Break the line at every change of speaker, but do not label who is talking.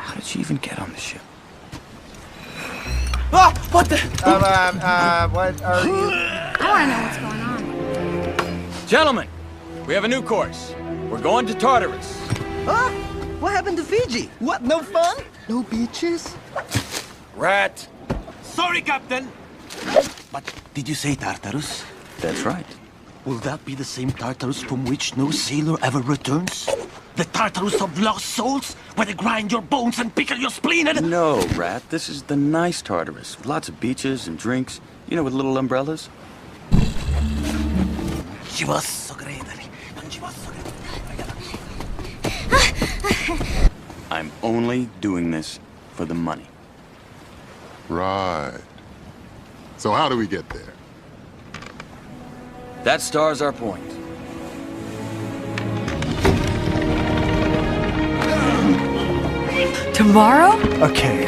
How did she even get on the ship?
Ah! What the?
What are you?
I want to know what's going on.
Gentlemen, we have a new course. We're going to Tartarus.
Huh? What happened to Fiji? What, no fun? No beaches?
Rat.
Sorry, Captain. But did you say Tartarus?
That's right.
Will that be the same Tartarus from which no sailor ever returns? The Tartarus of lost souls, where they grind your bones and pickle your spleen and...
No, Rat. This is the nice Tartarus. With lots of beaches and drinks. You know, with little umbrellas.
She was so great. She was so great.
I'm only doing this for the money.
Right. So how do we get there?
That star's our point.
Tomorrow?
Okay,